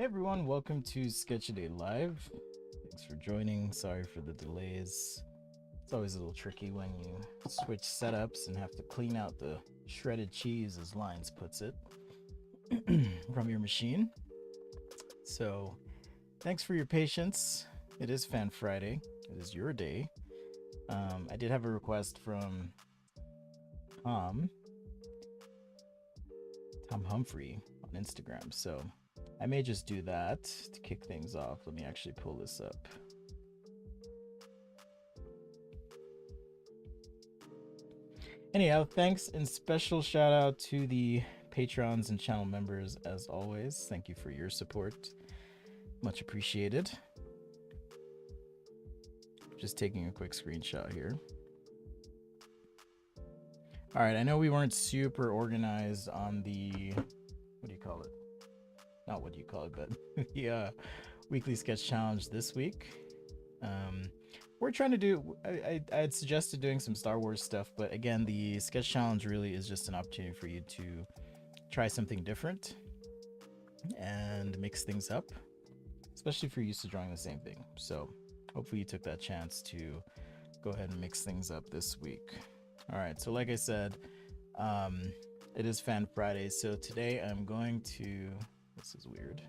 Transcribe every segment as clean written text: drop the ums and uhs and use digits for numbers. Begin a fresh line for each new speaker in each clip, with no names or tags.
Hey everyone, welcome to Sketch a Day Live. Thanks for joining. Sorry for the delays. It's always a little tricky when you switch setups and have to clean out the shredded cheese, as Lines puts it, from your machine. So, thanks for your patience. It is Fan Friday. It is your day. I did have a request from Tom, Tom Humphrey on Instagram, so I may just do that to kick things off. Let me actually pull this up. Anyhow, thanks and special shout out to the patrons and channel members as always. Thank you for your support. Much appreciated. Just taking a quick screenshot here. All right, I know we weren't super organized on the, what do you call it? Not what do you call it, but the weekly sketch challenge this week. We're trying to do, I had suggested doing some Star Wars stuff, but again, the sketch challenge really is just an opportunity for you to try something different and mix things up, especially if you're used to drawing the same thing. So hopefully you took that chance to go ahead and mix things up this week. All right, so like I said, it is Fan Friday, so today I'm going to, this is weird.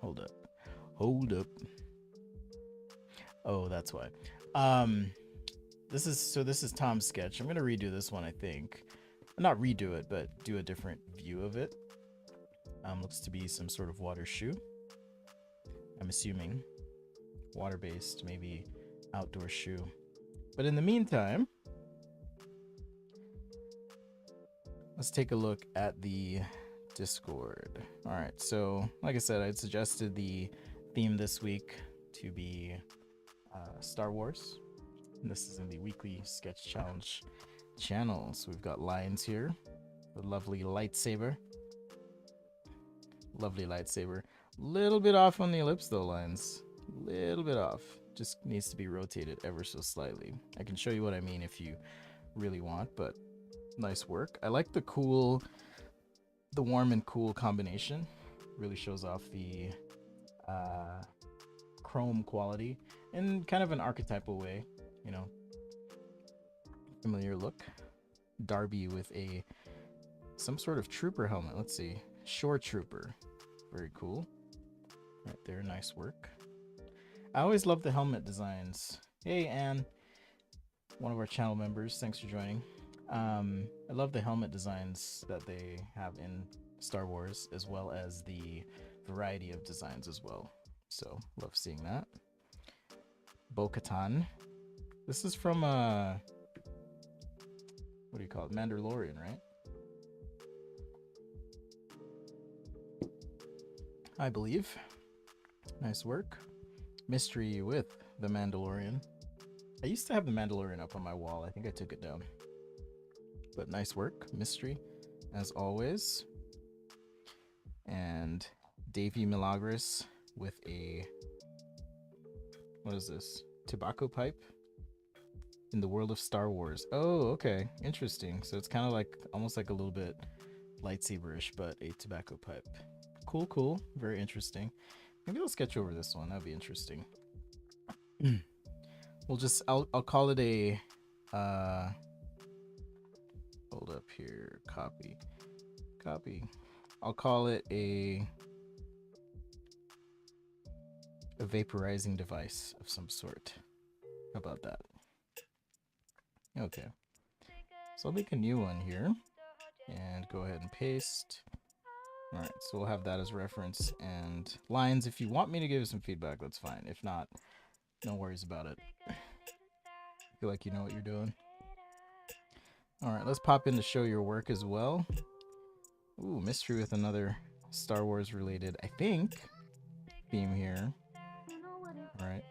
Hold up. Oh, that's why. This is Tom's sketch. I'm gonna redo this one, I think. Not redo it, but do a different view of it. Looks to be some sort of water shoe. I'm assuming water-based, maybe outdoor shoe. But in the meantime, let's take a look at the Discord. All right, so like I said, I'd suggested the theme this week to be Star Wars. And this is in the weekly sketch challenge channel. So we've got Lions here, the lovely lightsaber. Lovely lightsaber. Little bit off on the ellipse though, Lions. Little bit off. Just needs to be rotated ever so slightly. I can show you what I mean if you really want, but nice work. I like the warm and cool combination. Really shows off the chrome quality in kind of an archetypal way, you know. Familiar look. Darby with some sort of trooper helmet. Let's see. Shore trooper. Very cool. Right there, nice work. I always love the helmet designs. Hey, Anne, one of our channel members. Thanks for joining. I love the helmet designs that they have in Star Wars, as well as the variety of designs as well. So, love seeing that. Bo-Katan. This is from, what do you call it? Mandalorian, right? I believe. Nice work. Mystery with the Mandalorian. I used to have the Mandalorian up on my wall. I think I took it down. But nice work. Mystery, as always. And Davy Milagros with a, what is this? Tobacco pipe in the world of Star Wars. Oh, okay. Interesting. So it's kind of like, almost like a little bit lightsaberish, but a tobacco pipe. Cool, cool. Very interesting. Maybe I'll sketch over this one. That'd be interesting. I'll call it a, hold up here. Copy. I'll call it a vaporizing device of some sort. How about that? Okay. So I'll make a new one here and go ahead and paste. All right, so we'll have that as reference. And Lions, if you want me to give you some feedback, that's fine. If not, no worries about it. Feel like you know what you're doing. All right, let's pop in to show your work as well. Ooh, mystery with another Star Wars related, I think, theme here. All right.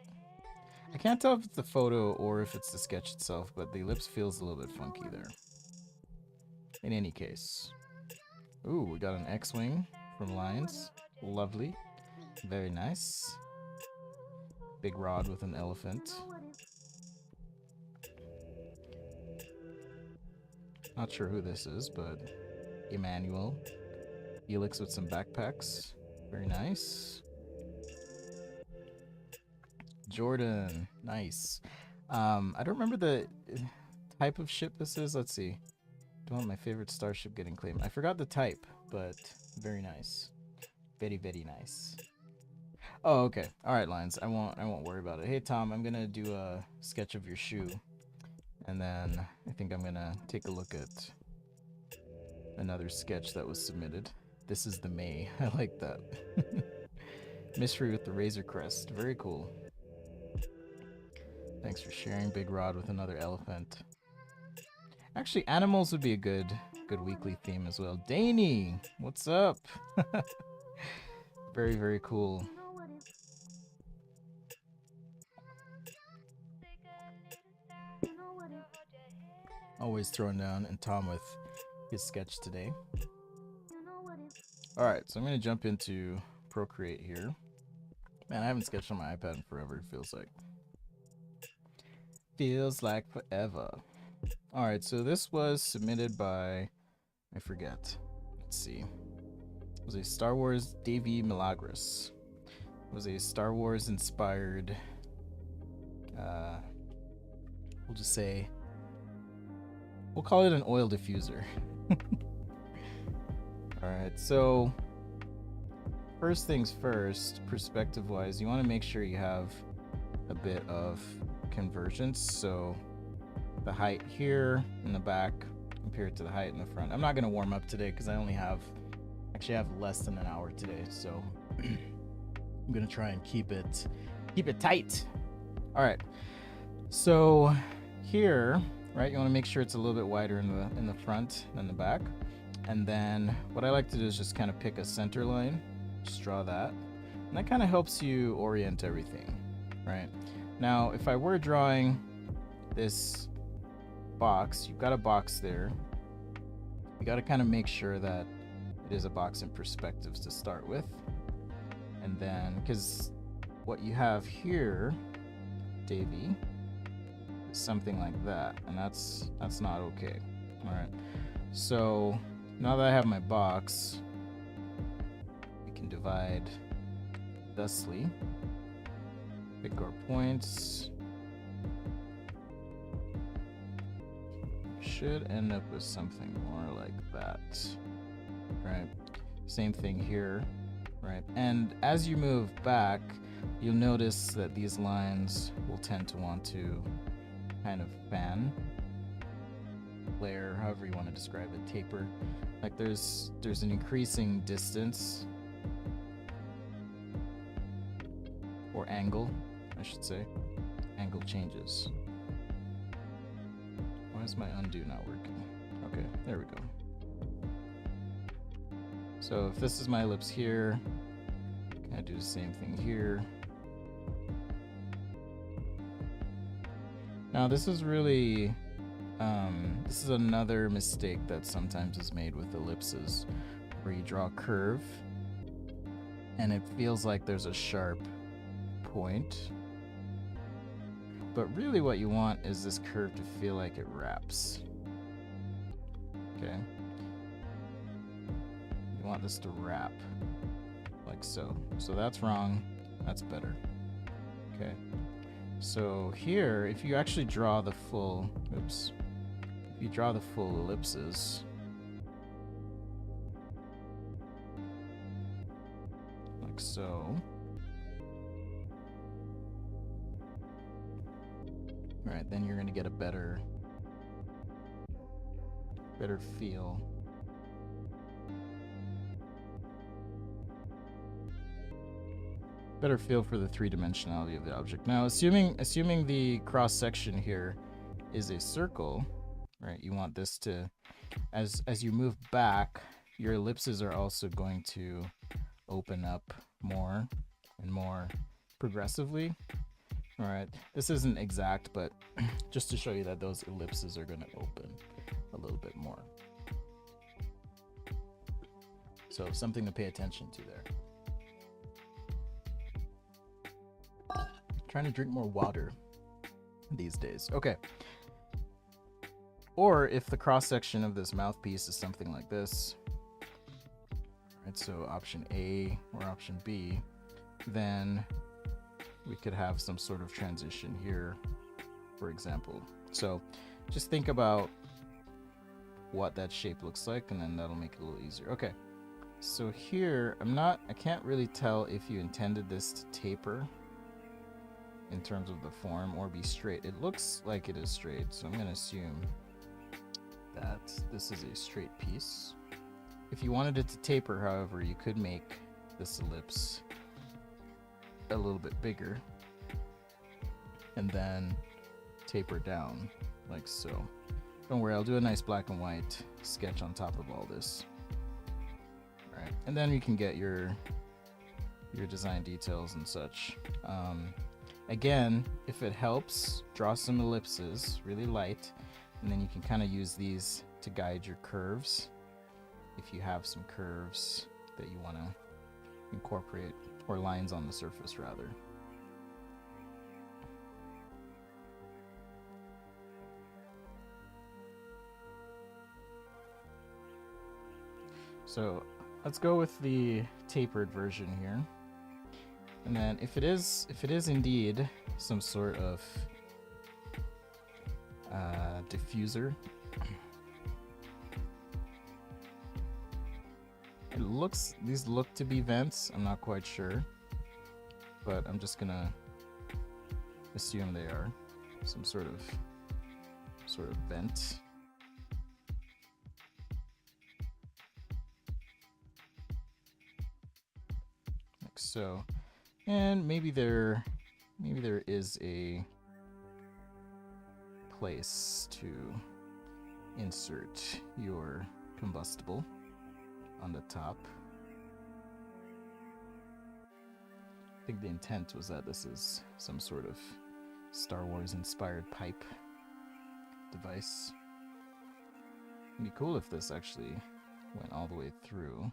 I can't tell if it's the photo or if it's the sketch itself, but the ellipse feels a little bit funky there. In any case. Ooh, we got an X-Wing from Lions. Lovely. Very nice. Big rod with an elephant. Not sure who this is, but Emmanuel. Helix with some backpacks. Very nice. Jordan, nice. I don't remember the type of ship this is. Let's see. Don't want my favorite starship getting claimed. I forgot the type, but very nice. Very, very nice. Oh, okay. All right, Lines. I won't worry about it. Hey, Tom, I'm gonna do a sketch of your shoe, and then I think I'm gonna take a look at another sketch that was submitted. This is the May. I like that. Mystery with the Razor Crest. Very cool. Thanks for sharing Big Rod with another elephant. Actually, animals would be a good weekly theme as well. Danny, what's up? Very, very cool. Always throwing down, and Tom with his sketch today. Alright, so I'm going to jump into Procreate here. Man, I haven't sketched on my iPad in forever, it feels like. Feels like forever. Alright, so this was submitted by, I forget. Let's see. It was a Star Wars Davey Milagros. It was a Star Wars inspired, we'll just say, we'll call it an oil diffuser. Alright, so first things first, perspective wise, you want to make sure you have a bit of convergence. So the height here in the back compared to the height in the front. I'm not going to warm up today because I only have, actually I have less than an hour today, so I'm going to try and keep it tight. All right, so here, right, you want to make sure it's a little bit wider in the front than the back. And then what I like to do is just kind of pick a center line, just draw that, and that kind of helps you orient everything, right? Now, if I were drawing this box, you've got a box there. You got to kind of make sure that it is a box in perspectives to start with. And then, because what you have here, Davey, is something like that, and that's not okay. All right, so now that I have my box, we can divide thusly. Pick our points. Should end up with something more like that, right? Same thing here, right? And as you move back, you'll notice that these lines will tend to want to kind of fan, flare, however you want to describe it, taper. Like there's an increasing distance or angle, I should say. Angle changes. Why is my undo not working? Okay, there we go. So if this is my ellipse here, can I do the same thing here? Now this is really, this is another mistake that sometimes is made with ellipses, where you draw a curve and it feels like there's a sharp point. But really what you want is this curve to feel like it wraps. Okay. You want this to wrap like so. So that's wrong, that's better. Okay. So here, if you actually draw the full, if you draw the full ellipses, like so. All right, then you're going to get a better feel. Better feel for the three-dimensionality of the object. Now, assuming the cross section here is a circle, right? You want this to, as you move back, your ellipses are also going to open up more and more progressively. All right, this isn't exact, but just to show you that those ellipses are going to open a little bit more. So something to pay attention to there. Trying to drink more water these days. Okay. Or if the cross section of this mouthpiece is something like this, Right, so option A or option B, then we could have some sort of transition here, for example. So just think about what that shape looks like, and then that'll make it a little easier. Okay, so here I can't really tell if you intended this to taper in terms of the form or be straight. It looks like it is straight, so I'm going to assume that this is a straight piece. If you wanted it to taper, however, you could make this ellipse a little bit bigger and then taper down like so. Don't worry, I'll do a nice black and white sketch on top of all this. All right, and then you can get your design details and such. Again, if it helps, draw some ellipses, really light, and then you can kind of use these to guide your curves if you have some curves that you want to incorporate, or lines on the surface rather. So let's go with the tapered version here. And then if it is indeed some sort of diffuser, these look to be vents. I'm not quite sure, but I'm just gonna assume they are some sort of vent. Like so. And maybe there is a place to insert your combustible on the top. I think the intent was that this is some sort of Star Wars inspired pipe device. It'd be cool if this actually went all the way through.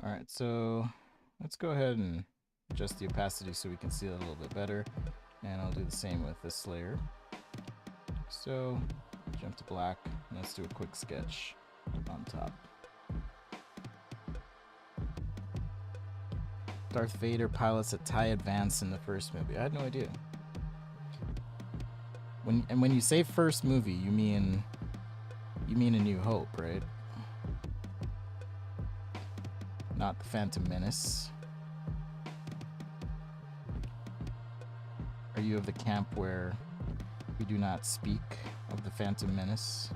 All right, so let's go ahead and adjust the opacity so we can see it a little bit better. And I'll do the same with this layer. So jump to black, and let's do a quick sketch on top. Darth Vader pilots a TIE Advance in the first movie. I had no idea. When you say first movie, you mean A New Hope, right? Not the Phantom Menace. Are you of the camp where we do not speak of the Phantom Menace?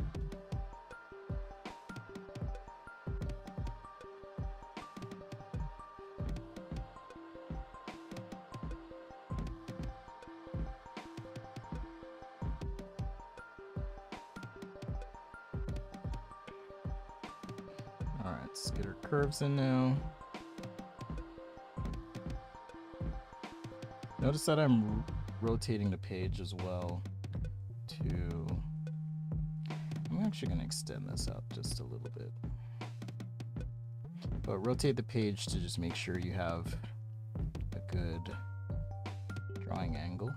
Alright, let's get our curves in now. Notice that I'm rotating the page as well to... I'm actually going to extend this out just a little bit. But rotate the page to just make sure you have a good drawing angle.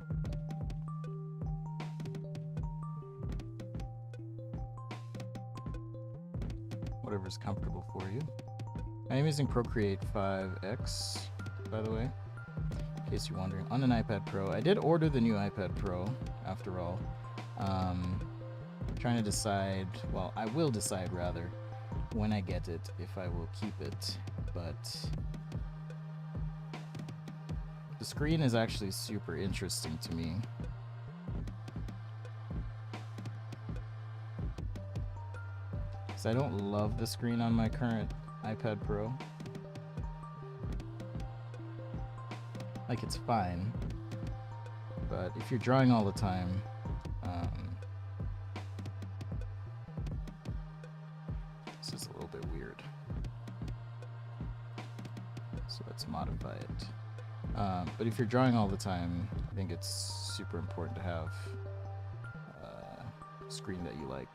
Whatever's comfortable for you. I am using Procreate 5X, by the way, in case you're wondering, on an iPad Pro. I did order the new iPad Pro, after all. Trying to decide, well, I will decide rather, when I get it, if I will keep it, but the screen is actually super interesting to me. So I don't love the screen on my current iPad Pro. Like, it's fine, but if you're drawing all the time, this is a little bit weird. So let's modify it. But if you're drawing all the time, I think it's super important to have a screen that you like.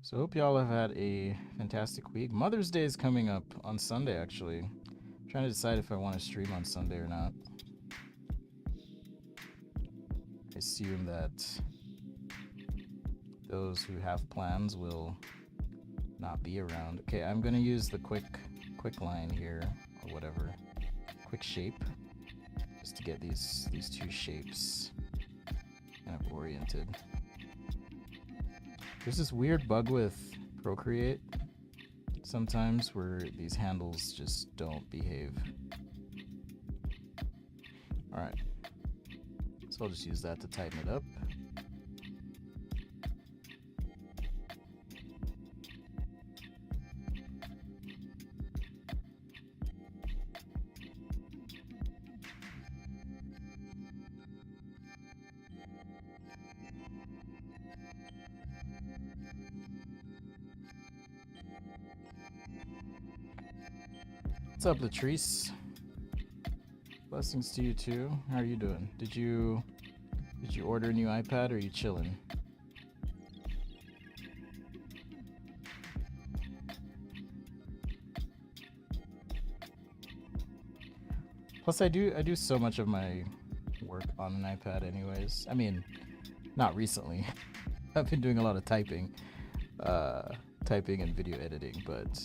So hope y'all have had a fantastic week. Mother's Day is coming up on Sunday, actually. I'm trying to decide if I want to stream on Sunday or not. I assume that those who have plans will not be around. Okay, I'm gonna use the quick line here, or whatever. Quick shape. Just to get these two shapes kind of oriented. There's this weird bug with Procreate sometimes where these handles just don't behave. Alright. So I'll just use that to tighten it up. What's up, Latrice? Blessings to you too. How are you doing? Did you order a new iPad or are you chilling? Plus I do so much of my work on an iPad anyways. I mean, not recently. I've been doing a lot of typing and video editing, but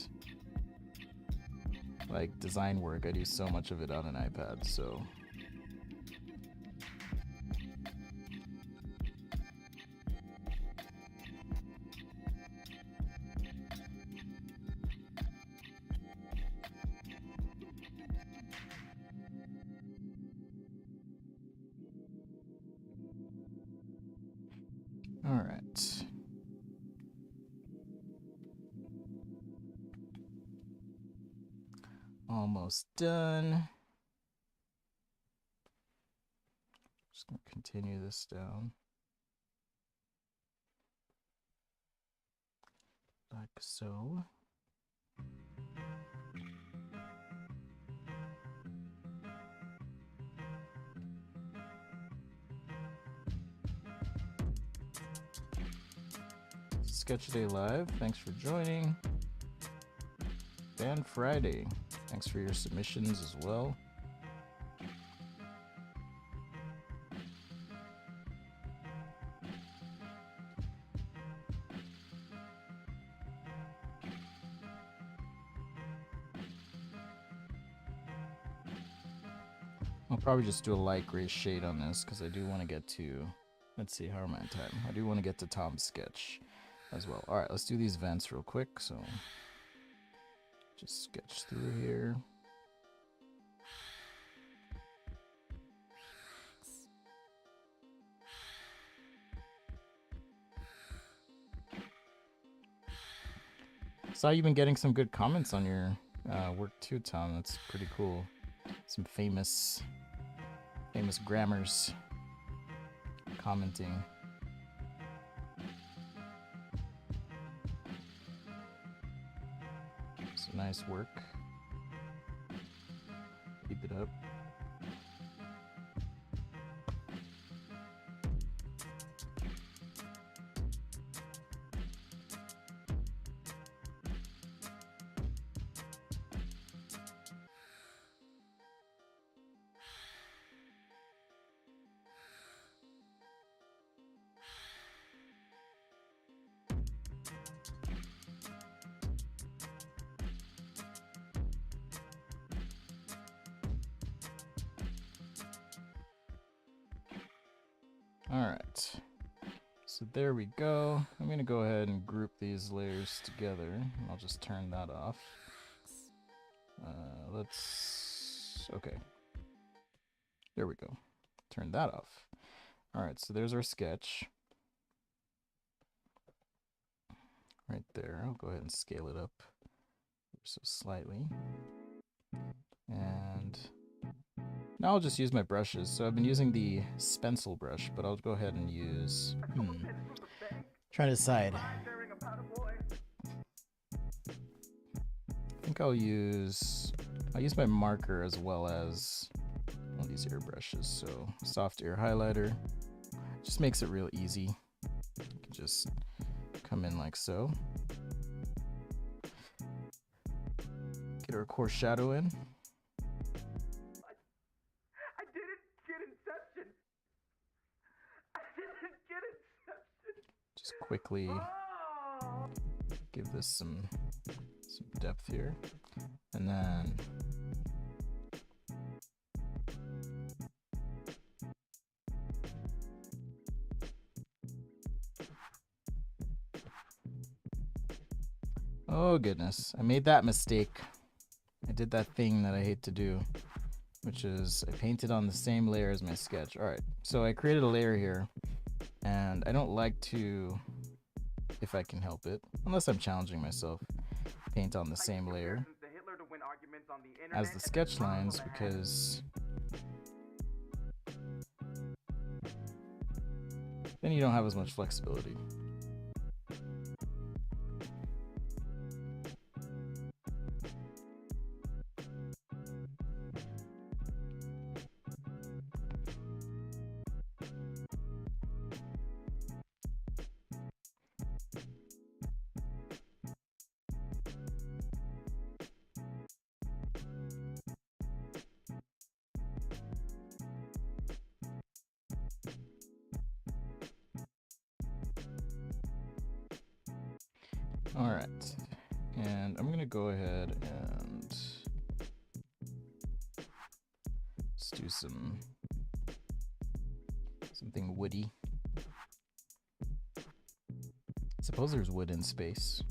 like design work, I do so much of it on an iPad, so all right. Almost done. Just gonna continue this down. Like so. Sketch Day Live, thanks for joining. Fan Friday, thanks for your submissions as well. I'll probably just do a light gray shade on this because I do want to get to, let's see, how am I on time? I do want to get to Tom's sketch as well. All right, let's do these vents real quick. So just sketch through here. Saw you've been getting some good comments on your work too, Tom. That's pretty cool. Some famous grammars commenting. Some nice work. Keep it up. Alright, so there we go. I'm going to go ahead and group these layers together. I'll just turn that off. Okay. There we go. Turn that off. Alright, so there's our sketch. Right there. I'll go ahead and scale it up so slightly. And now I'll just use my brushes. So I've been using the stencil brush, but I'll go ahead and use... Trying to decide. I think I'll use my marker as well as one of these airbrushes. So soft air highlighter. Just makes it real easy. You can just come in like so. Get our coarse shadow in.
I didn't get Inception. I didn't get Inception.
Just quickly give this some depth here, and then oh goodness, I made that mistake. I did that thing that I hate to do, which is I painted on the same layer as my sketch. All right, so I created a layer here, and I don't like to, if I can help it, unless I'm challenging myself, paint on the same layer as the sketch lines, because then you don't have as much flexibility. All right, and I'm gonna go ahead and let's do something woody. I suppose there's wood in space.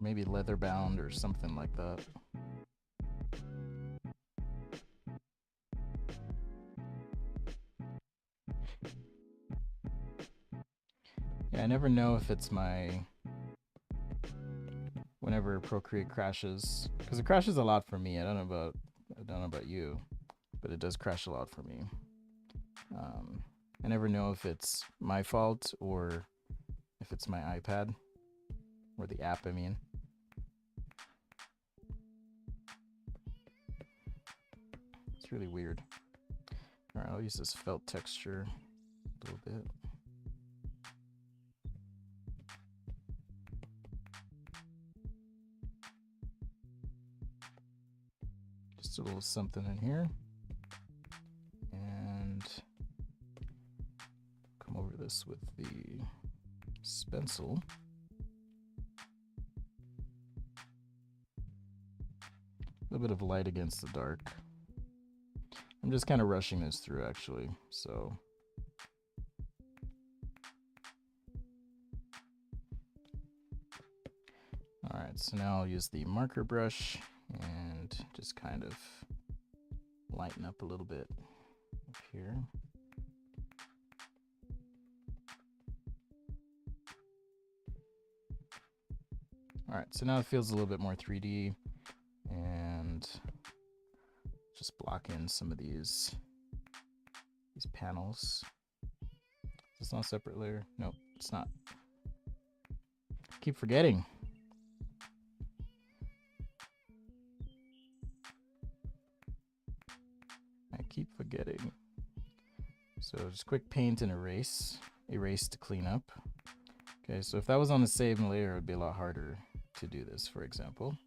Maybe leather bound or something like that. Yeah, I never know if it's my, whenever Procreate crashes, because it crashes a lot for me. I don't know about you, but it does crash a lot for me. I never know if it's my fault or if it's my iPad or the app, I mean. It's really weird. All right, I'll use this felt texture a little bit. Just a little something in here. And come over this with the stencil. A little bit of light against the dark. I'm just kind of rushing this through, actually, so. All right, so now I'll use the marker brush and just kind of lighten up a little bit up here. All right, so now it feels a little bit more 3D, and just block in some of these panels. Is this not a separate layer? Nope, it's not. Keep forgetting. I keep forgetting. So just quick paint and erase to clean up. Okay, so if that was on the same layer, it would be a lot harder to do this, for example.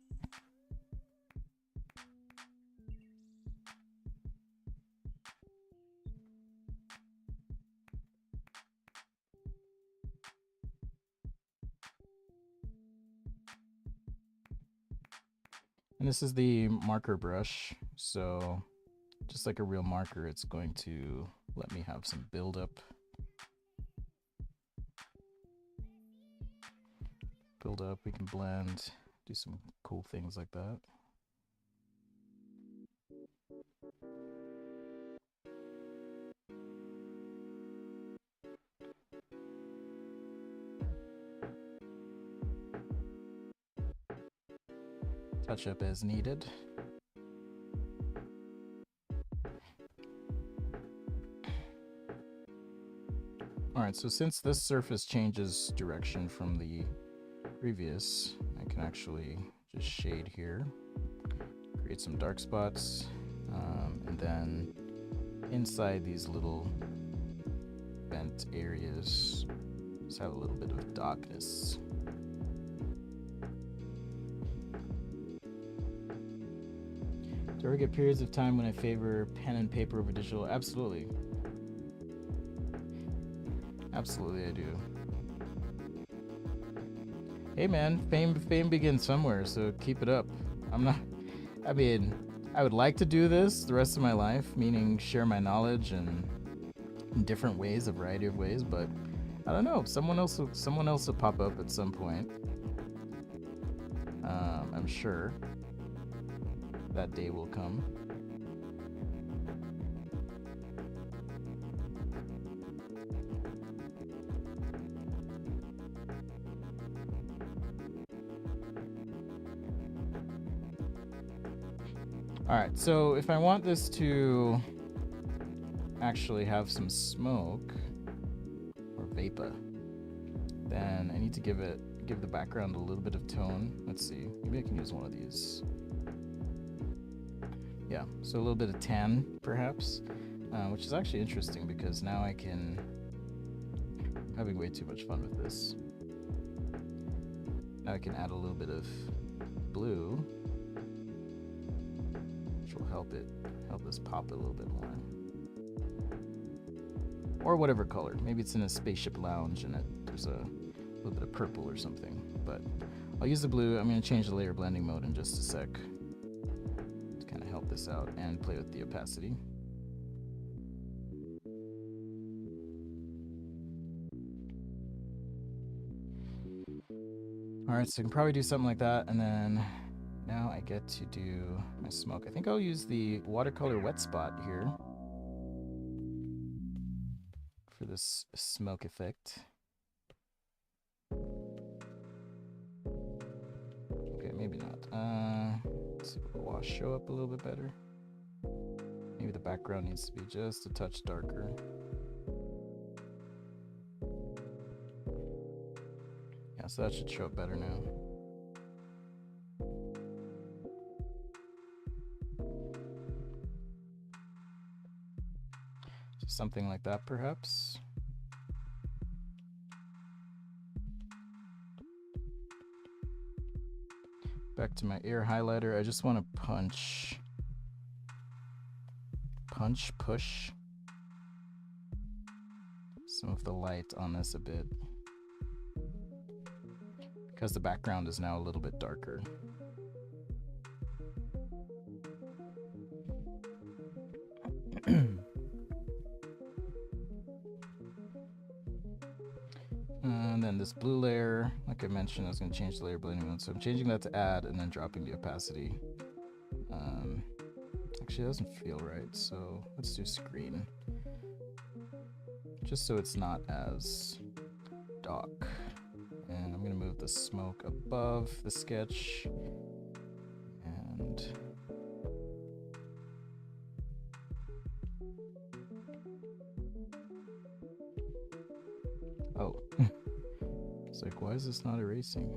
And this is the marker brush, so just like a real marker, it's going to let me have some buildup. We can blend, do some cool things like that. Touch up as needed. All right, so since this surface changes direction from the previous, I can actually just shade here, create some dark spots, and then inside these little vent areas, just have a little bit of darkness. Do you ever get periods of time when I favor pen and paper over digital? Absolutely. Absolutely, I do. Hey man, fame begins somewhere, so keep it up. I mean, I would like to do this the rest of my life, meaning share my knowledge in different ways, a variety of ways, but I don't know, someone else will pop up at some point. I'm sure that day will come. Alright, so if I want this to actually have some smoke or vapor, then I need to give the background a little bit of tone. Let's see, maybe I can use one of these. Yeah, so a little bit of tan perhaps, which is actually interesting because now I'm having way too much fun with this. Now I can add a little bit of blue, which will help this pop a little bit more. Or whatever color. Maybe it's in a spaceship lounge and there's a little bit of purple or something. But I'll use the blue. I'm going to change the layer blending mode in just a sec to kind of help this out and play with the opacity. Alright, so I can probably do something like that, and then now I get to do my smoke. I think I'll use the watercolor wet spot here for this smoke effect. Okay, maybe not. Let's see if the wash show up a little bit better. Maybe the background needs to be just a touch darker. Yeah, so that should show up better now. So something like that, perhaps. Back to my ear highlighter. I just want to push some of the light on this a bit, because the background is now a little bit darker. And then this blue layer, like I mentioned, I was going to change the layer blending mode, so I'm changing that to add and then dropping the opacity. Actually, it doesn't feel right, so let's do screen, just so it's not as dark. And I'm going to move the smoke above the sketch, and oh, it's like, why is this not erasing?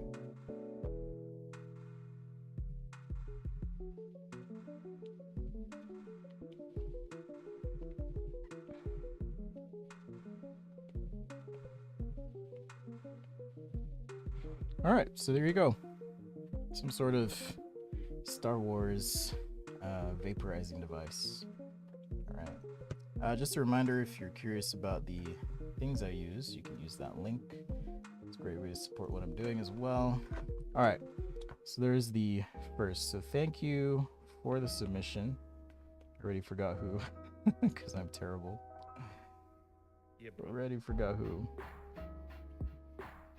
Alright, so there you go. Some sort of Star Wars vaporizing device. Alright. Just a reminder, if you're curious about the things I use, you can use that link. It's a great way to support what I'm doing as well. Alright, so there's the first. So thank you for the submission. I already forgot who, because I'm terrible.
Yeah,
Already forgot who.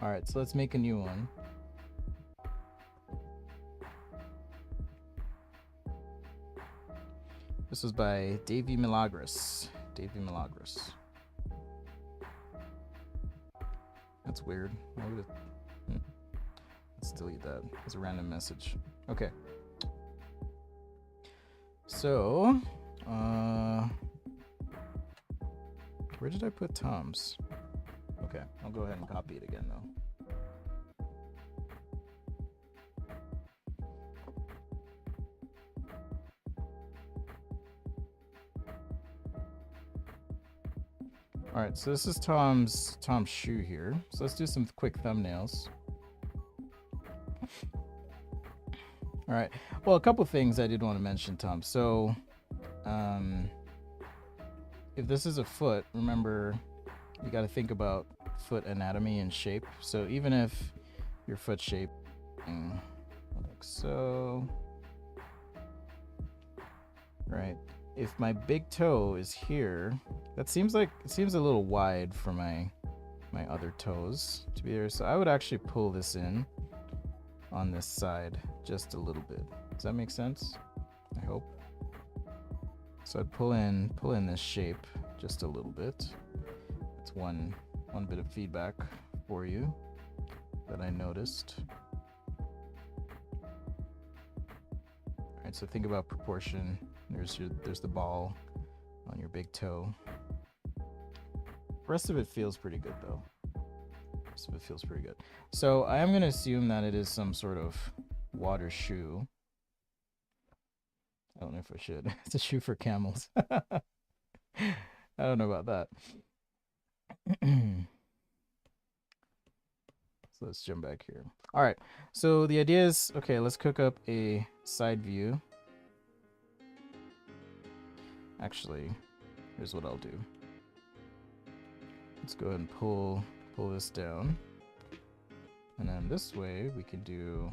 Alright, so let's make a new one. This was by Davey Milagros. That's weird. Let's delete that. It's a random message. Okay. So, where did I put Tom's? Okay, I'll go ahead and copy it again though. All right, so this is Tom's shoe here. So let's do some quick thumbnails. All right. Well, a couple things I did want to mention, Tom. So, if this is a foot, remember you got to think about foot anatomy and shape. So even if your foot shape like so, right? If my big toe is here, it seems a little wide for my other toes to be there. So I would actually pull this in on this side just a little bit. Does that make sense? I hope. So I'd pull in this shape just a little bit. That's one bit of feedback for you that I noticed. All right, so think about proportion. There's the ball on your big toe. The rest of it feels pretty good though. So I am gonna assume that it is some sort of water shoe. I don't know if I should. It's a shoe for camels. I don't know about that. So let's jump back here. All right. So the idea is, okay, let's cook up a side view. Actually, here's what I'll do. Let's go ahead and pull this down. And then this way we can do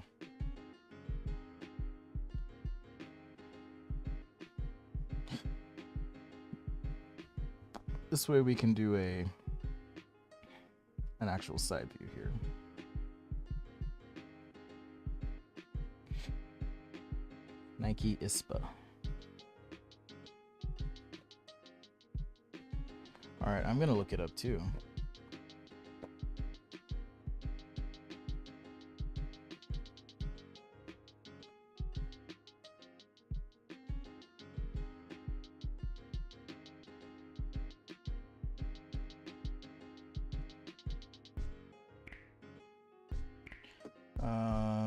an actual side view here. Nike ISPA. All right, I'm gonna look it up too.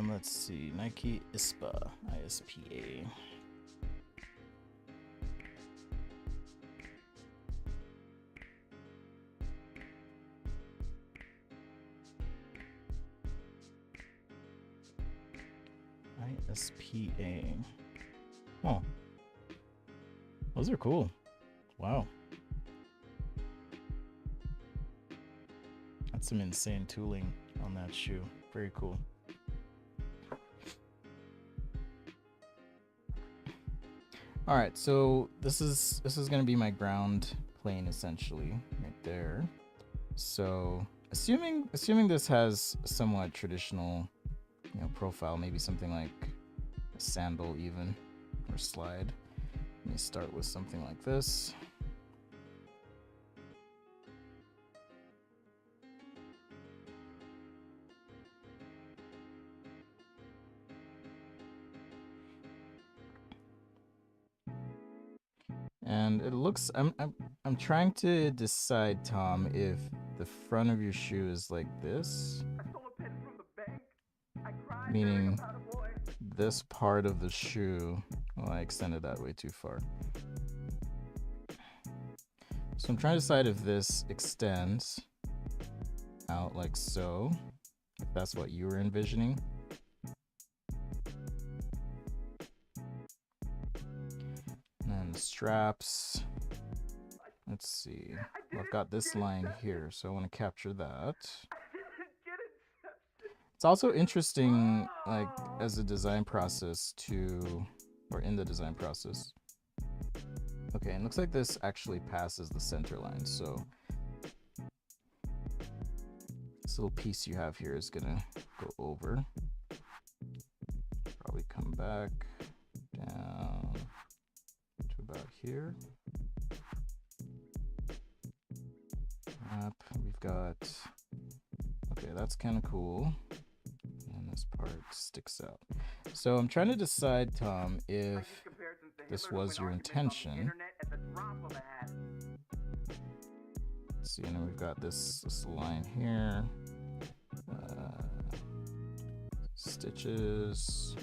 Let's see, Nike ISPA, ISPA. ISPA. Oh, those are cool. Wow. That's some insane tooling on that shoe. Very cool. All right, so this is going to be my ground plane essentially right there. So assuming this has somewhat traditional, profile, maybe something like a sandal even, or slide. Let me start with something like this. And it looks, I'm trying to decide, Tom, if the front of your shoe is like this, meaning this part of the shoe. Well, I extended that way too far. So I'm trying to decide if this extends out like so, if that's what you were envisioning. And the straps, let's see. Well, I've got this line here, so I want to capture that. It's also interesting, like, as a design process in the design process. Okay, and it looks like this actually passes the center line, so this little piece you have here is gonna go over. Probably come back down to about here. We've got, okay, that's kind of cool. And this part sticks out. So I'm trying to decide, Tom, if this was your intention. Let's see, and then we've got this line here. Stitches.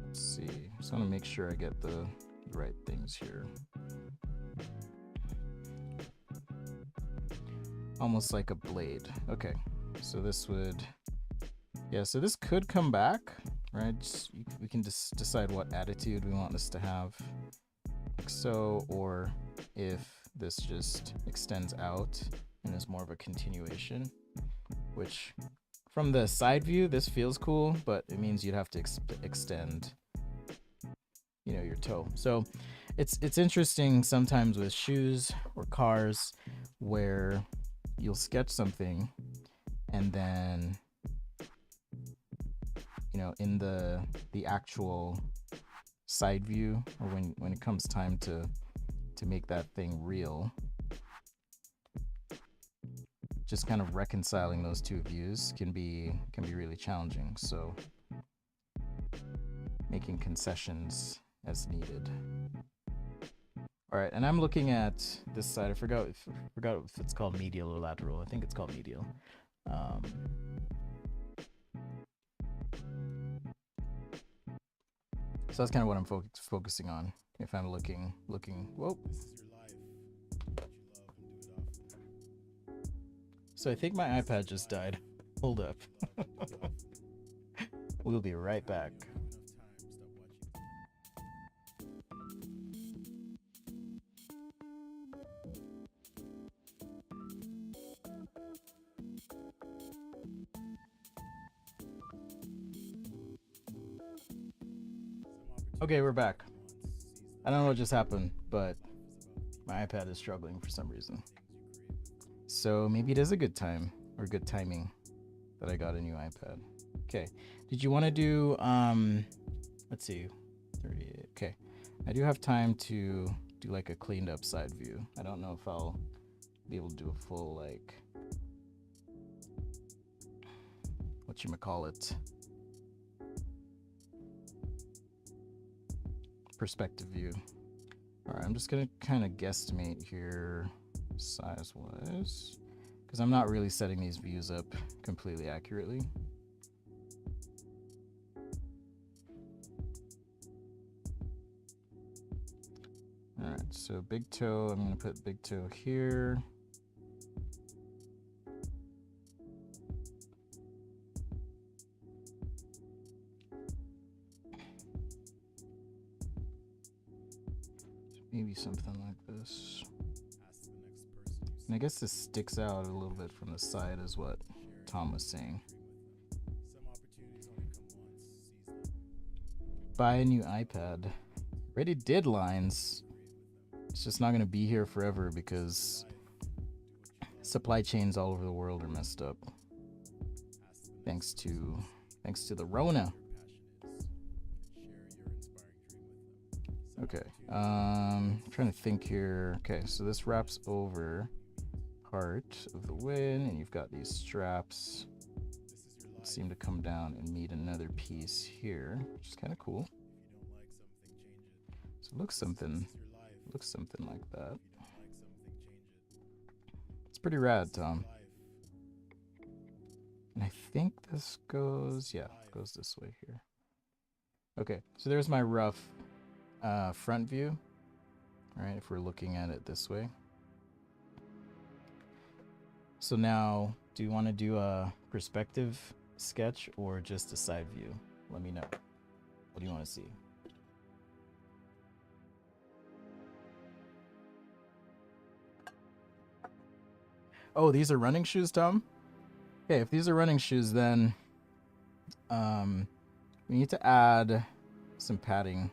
Let's see. Just want to make sure I get the right things here. almost like a blade. Okay, so this would, yeah, so this could come back, right? We can just decide what attitude we want this to have, like so, or if this just extends out and is more of a continuation, which from the side view, this feels cool, but it means you'd have to extend, you know, your toe. So it's interesting sometimes with shoes or cars where you'll sketch something and then, you know, in the actual side view, or when it comes time to make that thing real, just kind of reconciling those two views can be really challenging. So making concessions as needed. All right, and I'm looking at this side. I forgot if it's called medial or lateral. I think it's called medial. So that's kind of what I'm focusing on. If I'm looking. Whoa. So I think my iPad just died. Hold up. We'll be right back. Okay, we're back. I don't know what just happened, but my iPad is struggling for some reason. So maybe it is a good time or good timing that I got a new iPad. Okay. Did you want to do let's see, 38. Okay. I do have time to do like a cleaned up side view. I don't know if I'll be able to do a full like whatchamacallit perspective view. All right, I'm just gonna kind of guesstimate here size wise, because I'm not really setting these views up completely accurately. All right, so big toe, I'm gonna put big toe here. Maybe something like this. And I guess this sticks out a little bit from the side, is what Tom was saying. Buy a new iPad. Already did lines. It's just not going to be here forever because supply chains all over the world are messed up. Thanks to the Rona. Okay. Trying to think here. Okay, so this wraps over part of the win, and you've got these straps that seem to come down and meet another piece here, which is kind of cool. So it looks something like that. It's pretty rad, Tom. And I think this goes this way here. Okay, so there's my rough front view. All right, if we're looking at it this way. So now, do you want to do a perspective sketch or just a side view? Let me know. What do you want to see? Oh, these are running shoes, Tom? Okay, if these are running shoes, then we need to add some padding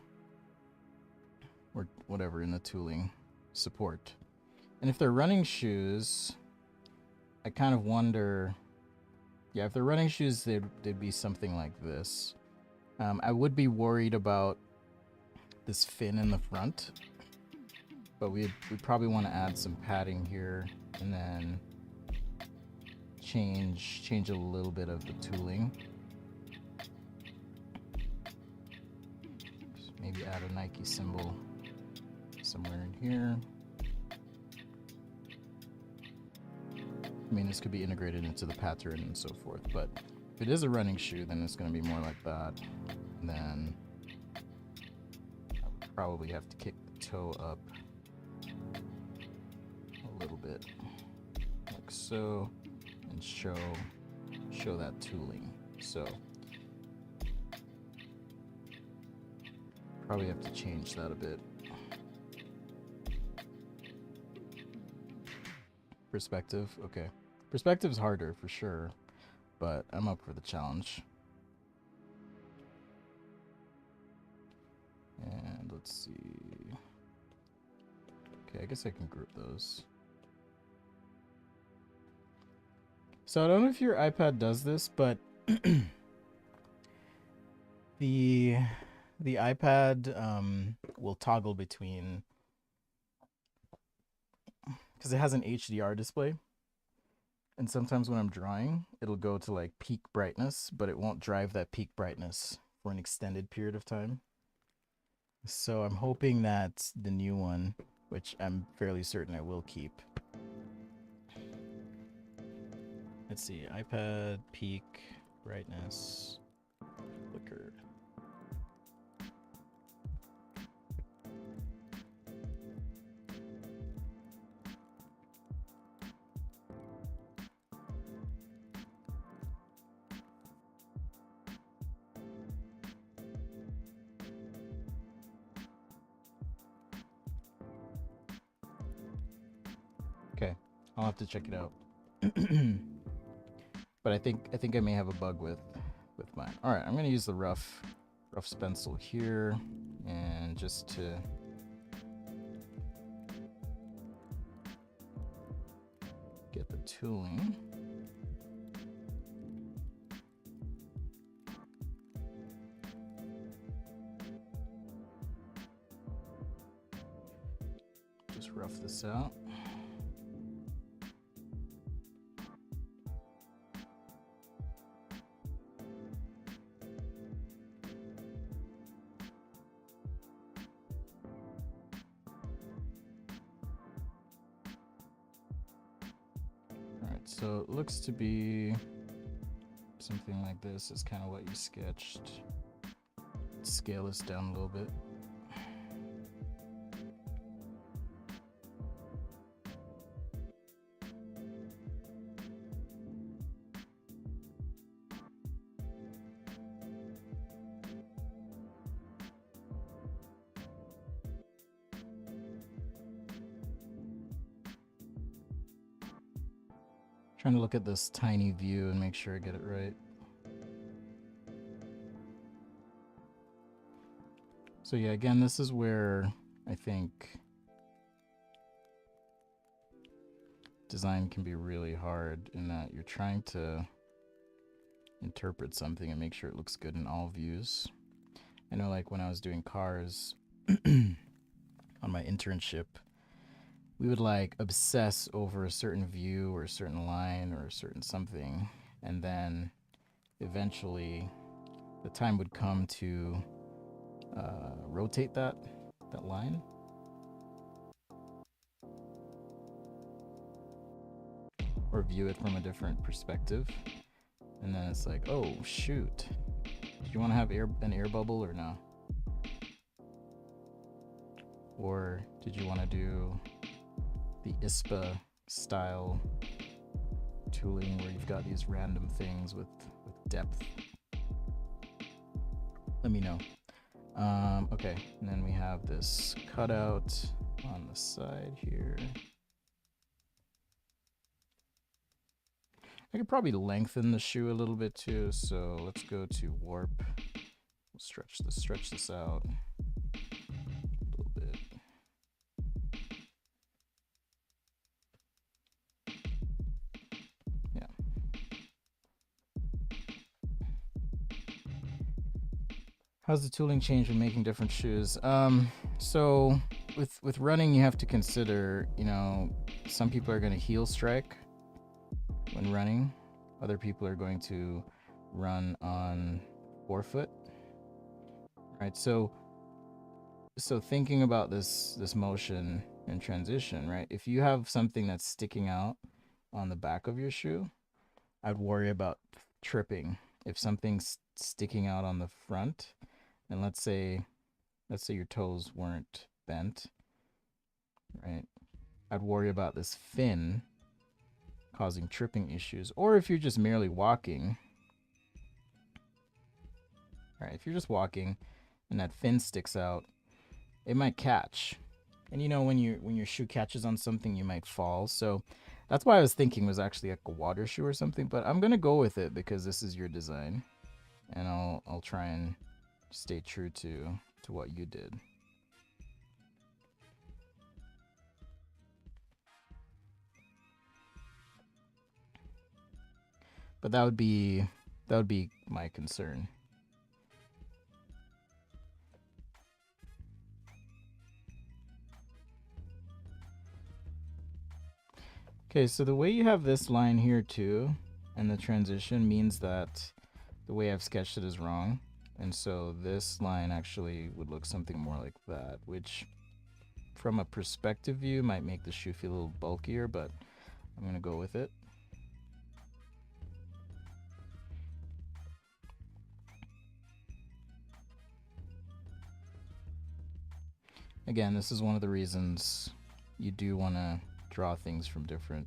or whatever in the tooling support. And if they're running shoes, I kind of wonder, yeah, if they're running shoes, they'd be something like this. I would be worried about this fin in the front, but we'd probably want to add some padding here and then change a little bit of the tooling. Just maybe add a Nike symbol somewhere in here. I mean, this could be integrated into the pattern and so forth, but if it is a running shoe, then it's going to be more like that. And then I would probably have to kick the toe up a little bit. like so, and show that tooling. So probably have to change that a bit. Perspective, okay. Perspective's harder for sure, but I'm up for the challenge. And let's see. Okay, I guess I can group those. So I don't know if your iPad does this, but the iPad will toggle between, because it has an HDR display, and sometimes when I'm drawing, it'll go to like peak brightness, but it won't drive that peak brightness for an extended period of time. So I'm hoping that the new one, which I'm fairly certain I will keep. Let's see, iPad peak brightness flicker. Okay, I'll have to check it out. But I think I may have a bug with mine. All right, I'm gonna use the rough pencil here, and just to get the tooling. Just rough this out. So it looks to be something like this is kind of what you sketched. Scale this down a little bit. Trying to look at this tiny view and make sure I get it right. So yeah, again, this is where I think design can be really hard, in that you're trying to interpret something and make sure it looks good in all views. I know, like when I was doing cars on my internship, we would like obsess over a certain view or a certain line or a certain something, and then eventually the time would come to rotate that line, or view it from a different perspective, and then it's like, oh shoot, do you want to have an air bubble or no? Or did you want to do the ISPA style tooling where you've got these random things with depth? Let me know. Okay, and then we have this cutout on the side here. I could probably lengthen the shoe a little bit too, so let's go to warp. We'll stretch this out a little bit. Yeah. How's the tooling change when making different shoes? So with running, you have to consider, you know, some people are going to heel strike when running. Other people are going to run on forefoot. Right? So thinking about this motion and transition, right? If you have something that's sticking out on the back of your shoe, I'd worry about tripping. If something's sticking out on the front, and let's say your toes weren't bent, right? I'd worry about this fin causing tripping issues. Or if you're just merely walking, right? If you're just walking and that fin sticks out, it might catch. And you know, when your shoe catches on something, you might fall. So that's why I was thinking it was actually like a water shoe or something. But I'm gonna go with it because this is your design, and I'll try and stay true to what you did. But that would be my concern. Okay, so the way you have this line here too, and the transition means that the way I've sketched it is wrong. And so this line actually would look something more like that, which from a perspective view might make the shoe feel a little bulkier, but I'm gonna go with it. Again, this is one of the reasons you do want to draw things from different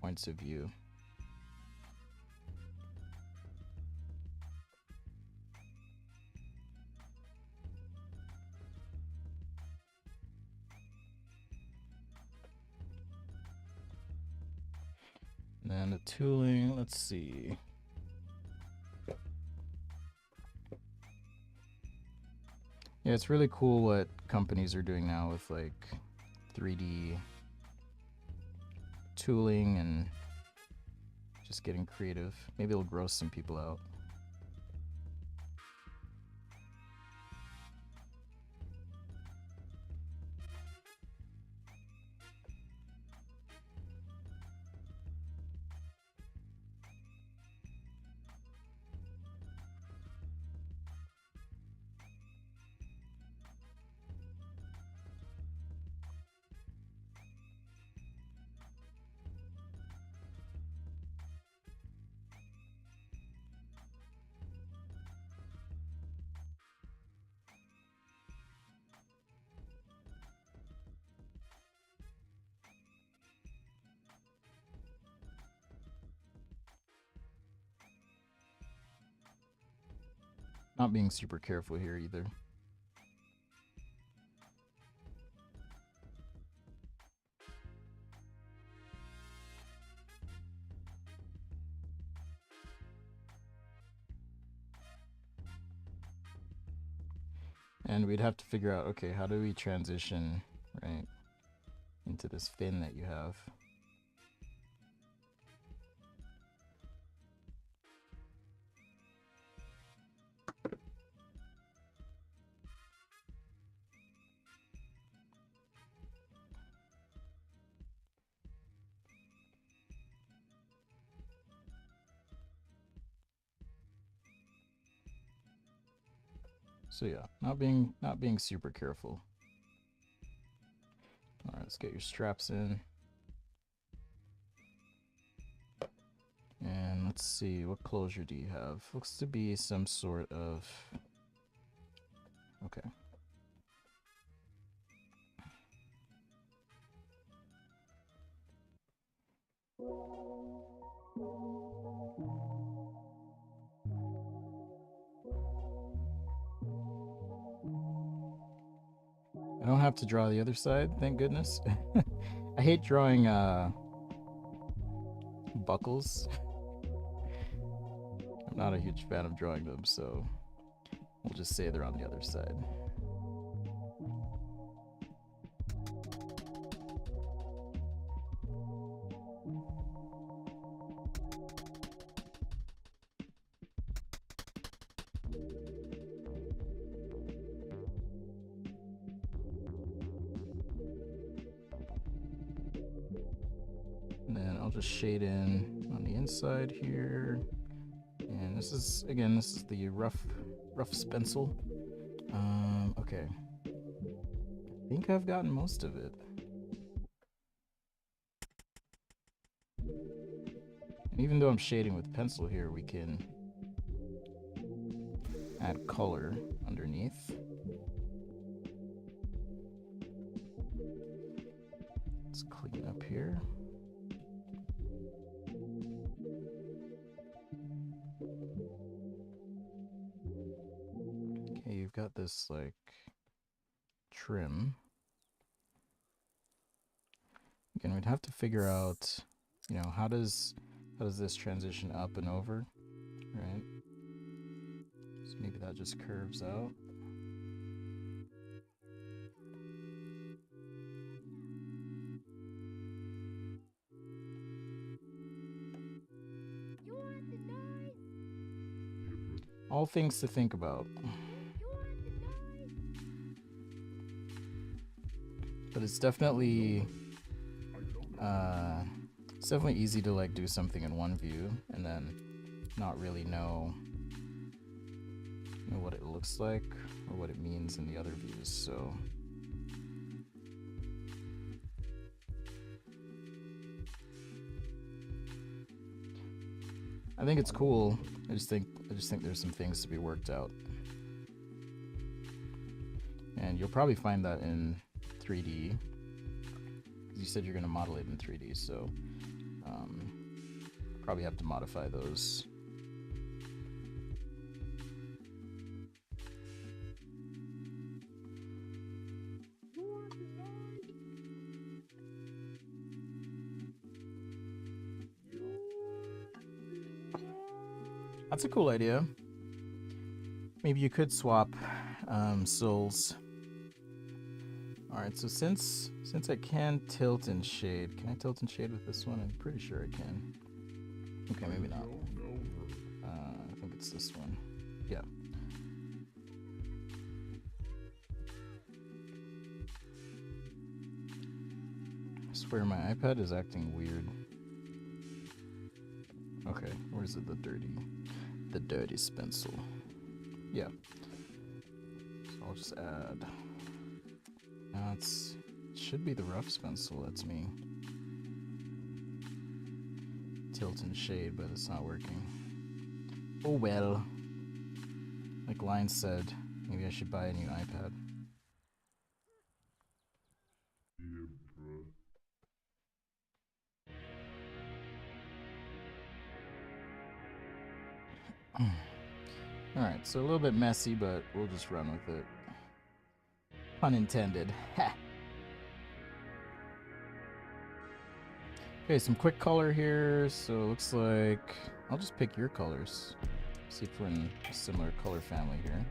points of view. And then the tooling, let's see. Yeah, it's really cool what companies are doing now with like 3D tooling and just getting creative. Maybe it'll gross some people out. Not being super careful here either. And we'd have to figure out, okay, how do we transition, right, into this fin that you have? So yeah, not being super careful. All right, let's get your straps in. And let's see, what closure do you have? Looks to be some sort of... Okay. I don't have to draw the other side, thank goodness. I hate drawing buckles. I'm not a huge fan of drawing them, so we'll just say they're on the other side. And then I'll just shade in on the inside here. And this is, again, this is the rough stencil. Okay. I think I've gotten most of it. And even though I'm shading with pencil here, we can add color underneath. Let's clean up here. got this like trim. Again, we'd have to figure out, you know, how does this transition up and over, right? So maybe that just curves out. All things to think about. But it's definitely easy to like do something in one view and then not really know what it looks like or what it means in the other views. So I think it's cool. I just think there's some things to be worked out. And you'll probably find that in 3D. You said you're going to model it in 3D, so probably have to modify those. That's a cool idea. Maybe you could swap souls. Alright, so since I can tilt and shade, can I tilt and shade with this one? I'm pretty sure I can. Okay, maybe not. I think it's this one. Yeah. I swear my iPad is acting weird. Okay, where's it? The dirty stencil. Yeah. So I'll just add. It should be the rough stencil. That's me. Tilt and shade, but it's not working. Oh well. Like Line said, maybe I should buy a new iPad. Alright, so a little bit messy, but we'll just run with it. Pun intended. Okay, some quick color here. So it looks like I'll just pick your colors. See if we're in a similar color family here.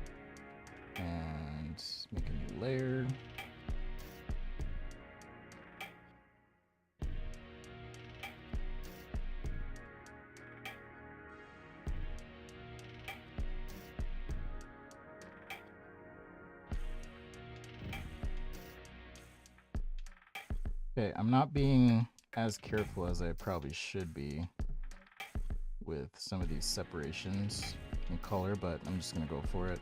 And make a new layer. Okay, I'm not being as careful as I probably should be with some of these separations in color, but I'm just gonna go for it.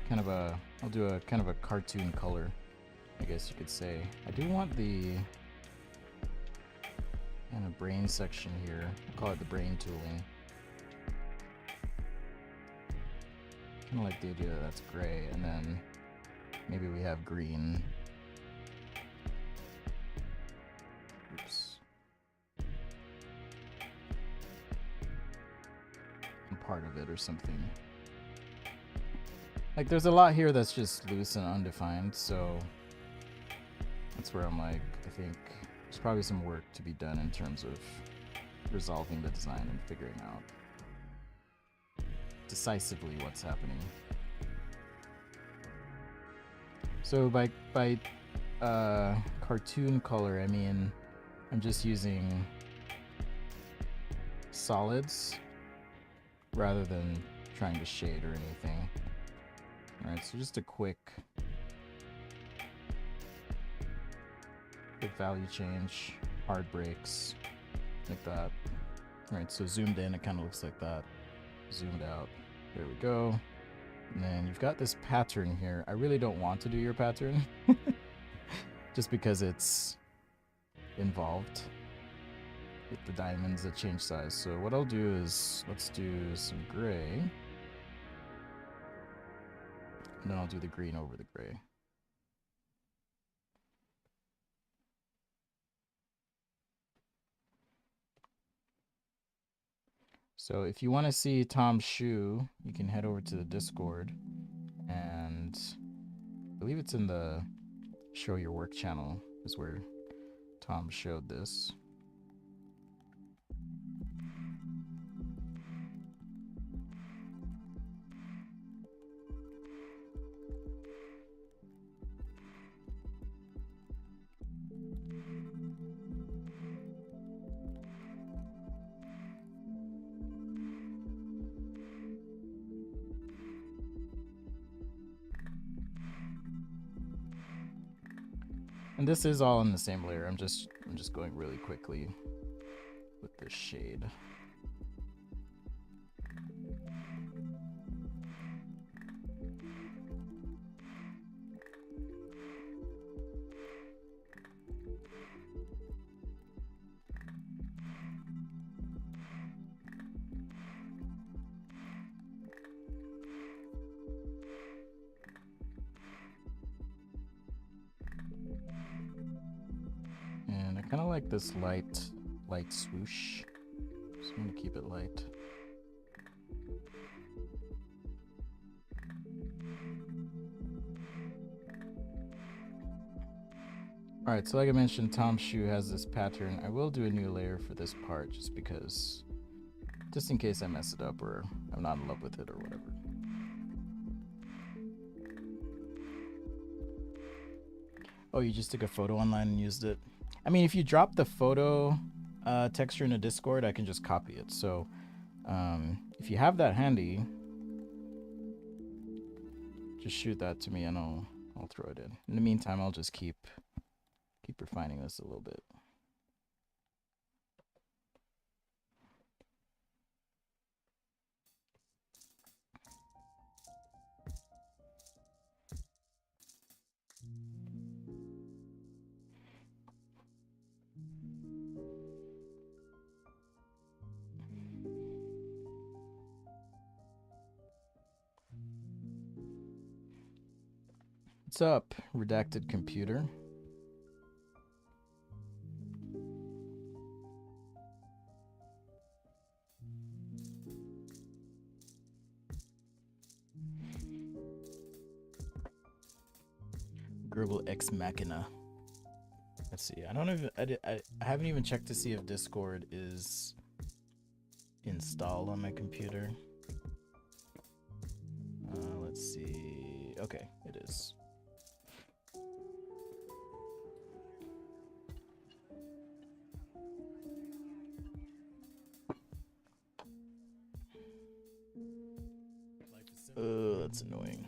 I'll do a kind of a cartoon color, I guess you could say. I do want the kind of brain section here. I'll call it the brain tooling. Kind of like the idea that that's gray, and then maybe we have green. Oops. Part of it or something. Like there's a lot here that's just loose and undefined, so that's where I'm like, I think there's probably some work to be done in terms of resolving the design and figuring out decisively what's happening. So by cartoon color, I mean I'm just using solids rather than trying to shade or anything. Alright, so just a quick value change, hard breaks, like that. Alright, so zoomed in, it kind of looks like that. Zoomed out, there we go. And then you've got this pattern here. I really don't want to do your pattern, just because it's involved with the diamonds that change size. So what I'll do is, let's do some gray. And then I'll do the green over the gray. So if you want to see Tom's shoe, you can head over to the Discord, and I believe it's in the Show Your Work channel is where Tom showed this. And this is all in the same layer. I'm just going really quickly with this shade. And I kind of like this light swoosh. So I'm gonna keep it light. Alright, so like I mentioned, Tom's shoe has this pattern. I will do a new layer for this part just because, just in case I mess it up or I'm not in love with it or whatever. Oh, you just took a photo online and used it? I mean, if you drop the photo texture in a Discord, I can just copy it. So if you have that handy, just shoot that to me and I'll throw it in. In the meantime, I'll just keep refining this a little bit. What's up, redacted computer? Gurgle Ex Machina. Let's see. I don't even. I haven't even checked to see if Discord is installed on my computer. Let's see. Okay, it is. That's annoying.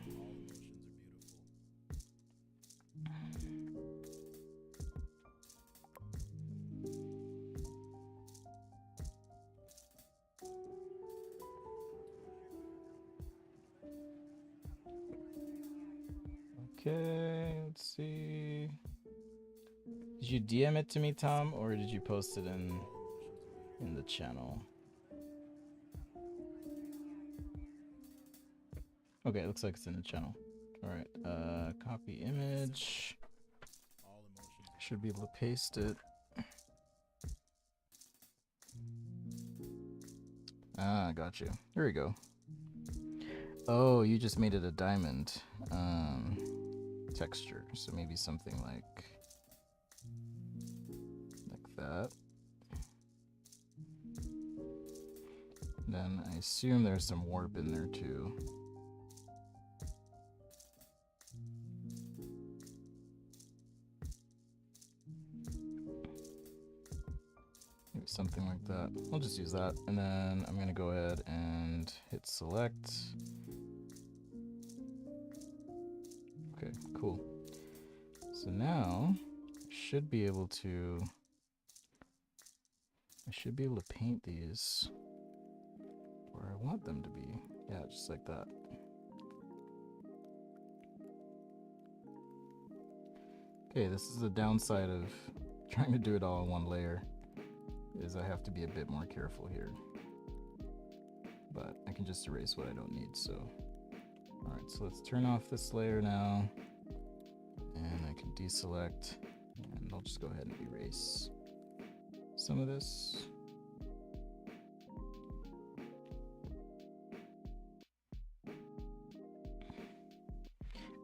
Okay, let's see. Did you DM it to me, Tom, or did you post it in the channel? Okay, it looks like it's in the channel. All right, copy image. Should be able to paste it. Ah, got you. Here we go. Oh, you just made it a diamond texture, so maybe something like that. Then I assume there's some warp in there too. Maybe something like that. I'll just use that, and then I'm gonna go ahead and hit select. Okay, cool. So now I should be able to paint these where I want them to be. Yeah, just like that. Okay, this is the downside of trying to do it all in one layer, is I have to be a bit more careful here. But I can just erase what I don't need, so. Alright, so let's turn off this layer now. And I can deselect, and I'll just go ahead and erase some of this.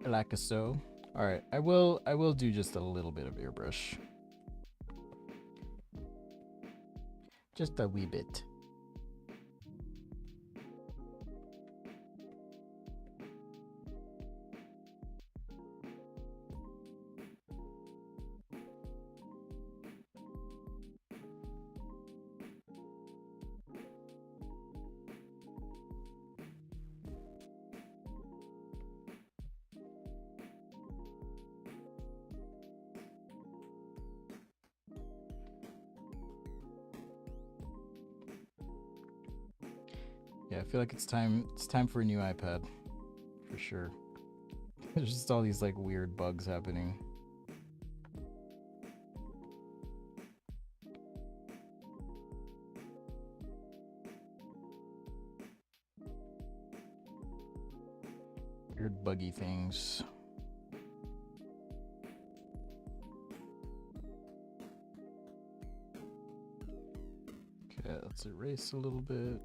Like so. All right, I will do just a little bit of airbrush. Just a wee bit. Yeah, I feel like it's time for a new iPad. For sure. There's just all these like weird bugs happening. Weird buggy things. Okay, let's erase a little bit.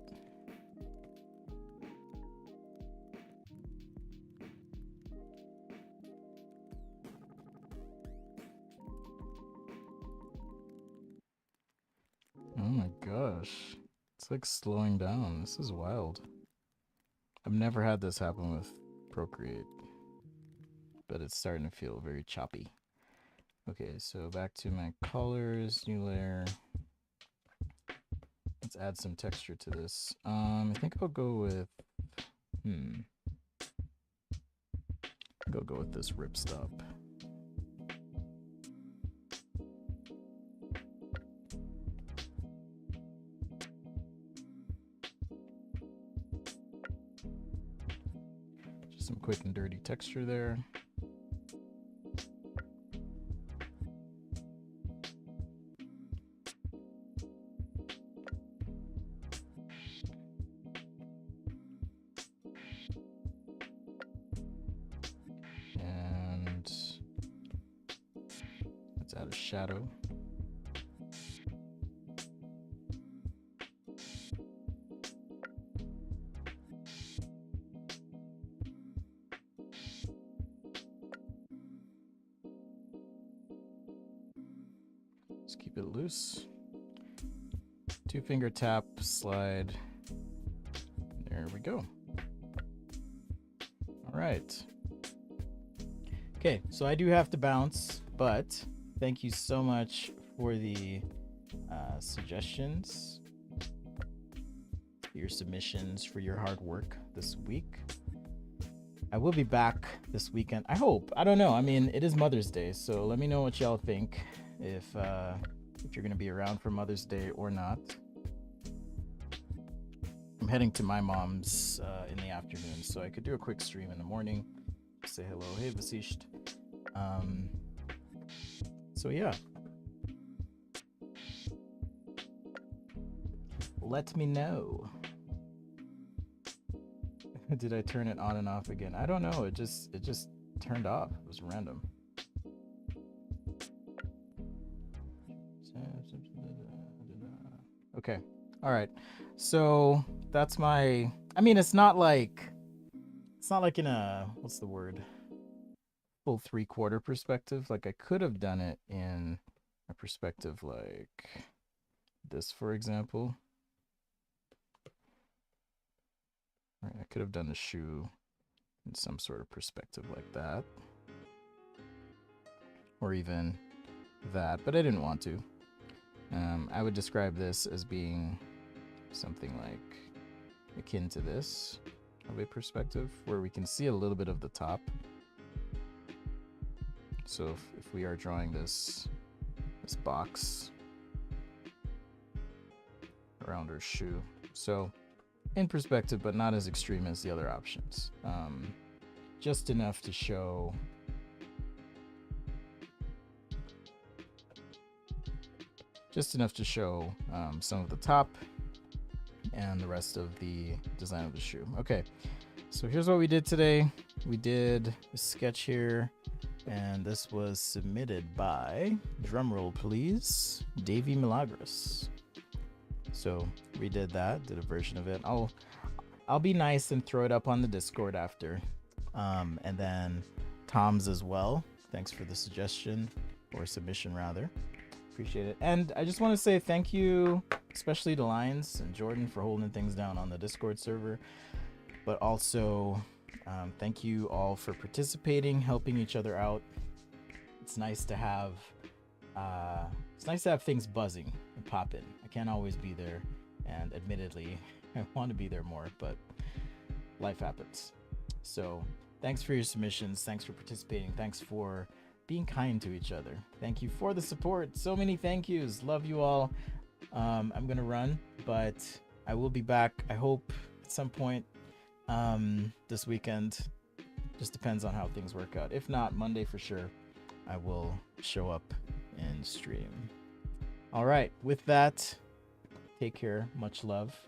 Oh my gosh. It's like slowing down. This is wild. I've never had this happen with Procreate, but it's starting to feel very choppy. Okay, so back to my colors, new layer. Let's add some texture to this. I think I'll go with, go with this ripstop. Just some quick and dirty texture there. And let's add a shadow. Just keep it loose. 2-finger tap, slide. There we go. All right. Okay, so I do have to bounce, but thank you so much for the suggestions, your submissions, for your hard work this week. I will be back this weekend. I hope. I don't know. I mean, it is Mother's Day, so let me know what y'all think, if you're gonna be around for Mother's Day or not. I'm heading to my mom's in the afternoon, so I could do a quick stream in the morning. Say hello. Hey, Vasisht. So yeah. Let me know. Did I turn it on and off again? I don't know. It just turned off. It was random. Okay. All right. So that's my, I mean, it's not like in a, what's the word? Full 3/4 perspective. Like I could have done it in a perspective like this, for example. Right, I could have done the shoe in some sort of perspective like that. Or even that, but I didn't want to. I would describe this as being something like akin to this of a perspective, where we can see a little bit of the top. So if we are drawing this box around our shoe, so in perspective, but not as extreme as the other options. Just enough to show some of the top and the rest of the design of the shoe. Okay, so here's what we did today. We did a sketch here, and this was submitted by, drumroll please, Davey Milagros. So we did that, did a version of it. I'll be nice and throw it up on the Discord after, and then Tom's as well. Thanks for the suggestion, or submission rather. Appreciate it. And I just want to say thank you, especially to Lions and Jordan, for holding things down on the Discord server. But also, thank you all for participating, helping each other out. It's nice to have things buzzing and popping. I can't always be there, and admittedly, I want to be there more, but life happens. So thanks for your submissions. Thanks for participating. Thanks for being kind to each other. Thank you for the support. So many thank yous. Love you all. I'm gonna run, but I will be back, I hope, at some point this weekend. Just depends on how things work out. If not, Monday for sure, I will show up and stream. All right, with that, take care. Much love.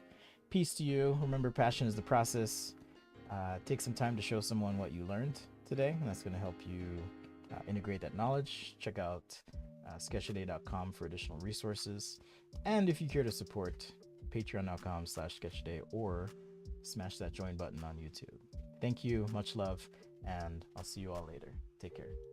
Peace to you. Remember, passion is the process. Take some time to show someone what you learned today, and that's going to help you integrate that knowledge. Check out sketchaday.com for additional resources. And if you care to support, patreon.com/sketchaday, or smash that join button on YouTube. Thank you. Much love. And I'll see you all later. Take care.